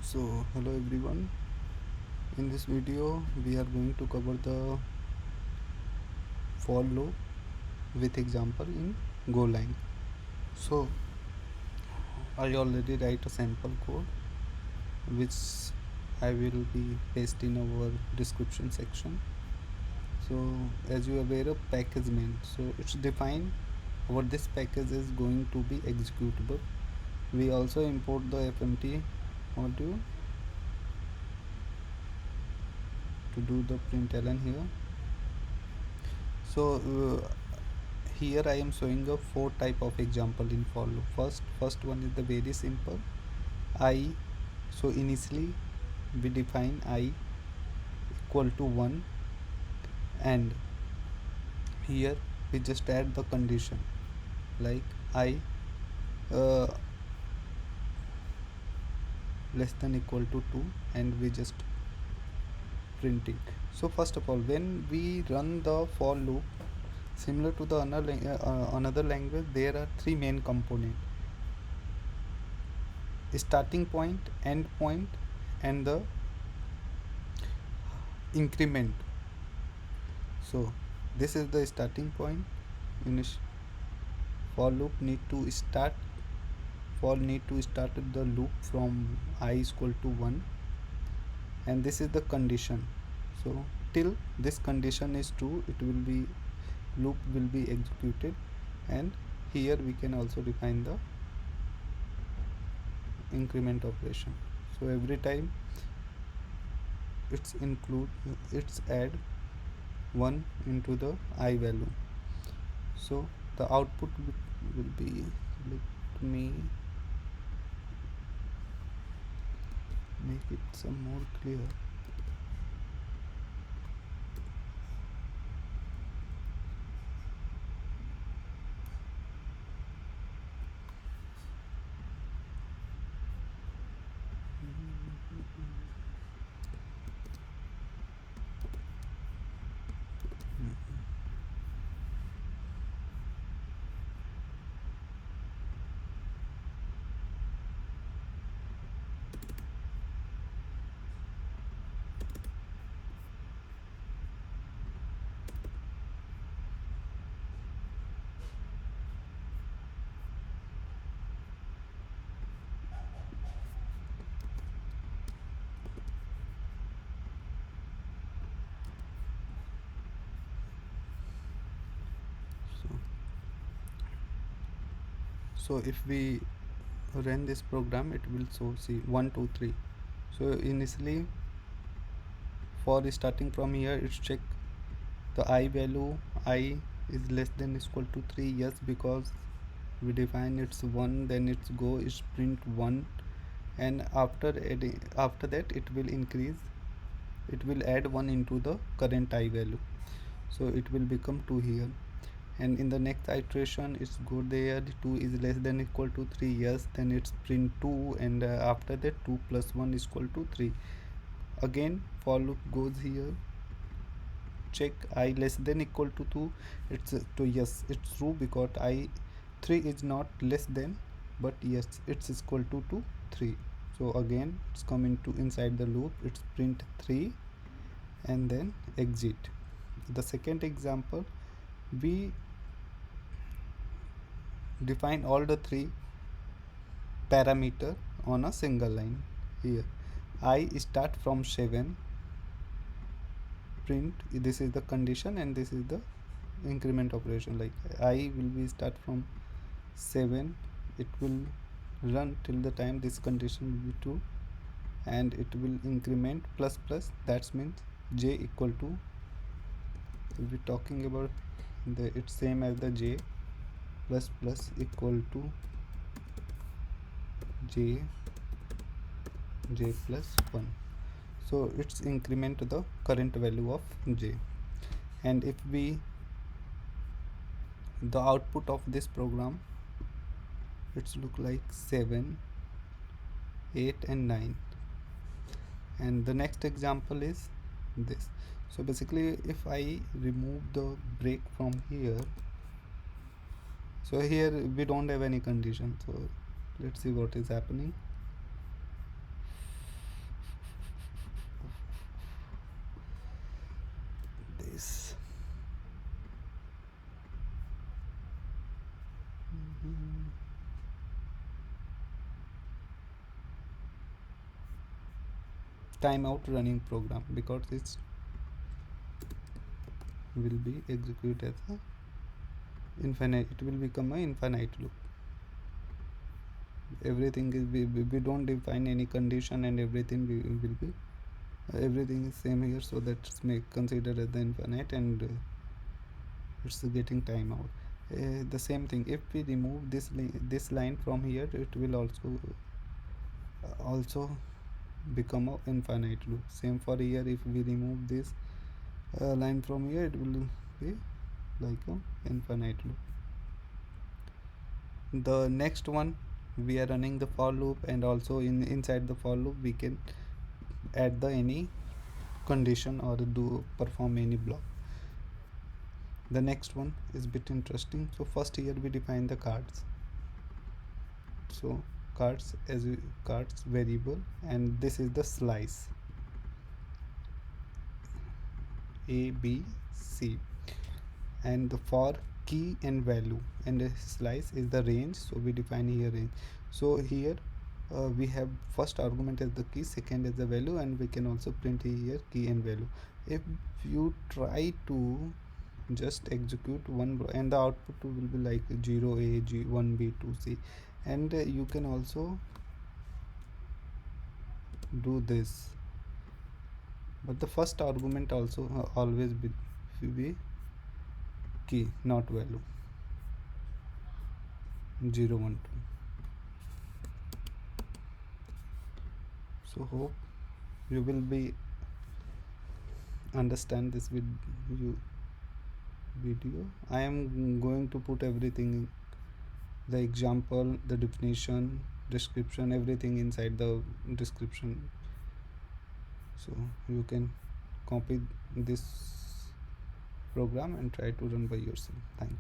So hello everyone, in this video we are going to cover the for loop with example in Golang. So I already write a sample code which I will be paste in our description section. So as you are aware of package main, so it's defined what this package is going to be executable. We also import the fmt module to do the println here. So here I am showing a four type of example in for loop. First one is the very simple I. So initially we define I equal to 1, and here we just add the condition like I uh, less than equal to 2, and we just printing. So first of all, when we run the for loop, similar to the another language, there are three main components: starting point, end point, and the increment. So this is the starting point. For loop need to start the loop from I is equal to 1, and this is the condition. So till this condition is true, it will be loop will be executed, and here we can also define the increment operation. So every time it's add 1 into the I value. So the output will be, let me make it some more clear. So if we run this program, it will show, see, 1 2 3. So initially, for starting from here, it's check the I value. I is less than equal to 3, yes, because we define it's 1, then it's go is print 1, and after that it will increase, it will add 1 into the current I value, so it will become 2 here. And in the next iteration, it's go there, 2 is less than equal to 3, yes, then it's print 2, and after that 2 plus 1 is equal to 3. Again for loop goes here, check I less than equal to 2, it's to yes, it's true, because I 3 is not less than, but yes, it's equal to 3. So again it's coming to inside the loop, it's print 3 and then exit. The second example, we define all the three parameter on a single line. Here I start from 7, print, this is the condition and this is the increment operation, like I will be start from 7, it will run till the time this condition will be true, and it will increment plus plus, that means j equal to, we'll be talking about the, it's same as the j plus plus equal to j plus 1. So it's increment to the current value of j. And if we, the output of this program, it's look like 7, 8 and 9. And the next example is this. So basically if I remove the break from here, so here we don't have any condition, so let's see what is happening. slice. Timeout running program, because it will be executed as a infinite, it will become a infinite loop. Everything is we don't define any condition, and everything will be everything is same here, so that's make considered as the infinite, and it's getting timeout. The same thing, if we remove this line from here, it will also become a infinite loop. Same for here, if we remove this line from here, it will be like a infinite loop. The next one, we are running the for loop, and also inside the for loop we can add the any condition or do perform any block. The next one is bit interesting. So first here we define the cards. So cards as cards variable, and this is the slice a b c, and the for key and value, and the slice is the range, so we define here range. So here we have first argument as the key, second as the value, and we can also print here key and value. If you try to just execute one and the output will be like 0a g 1b 2c, and you can also do this, but the first argument also always be key, not value, 0 1 2. So hope you will be understand this with you video. I am going to put everything in the example, the definition, description, everything inside the description, so you can copy this program and try to run by yourself. Thank you.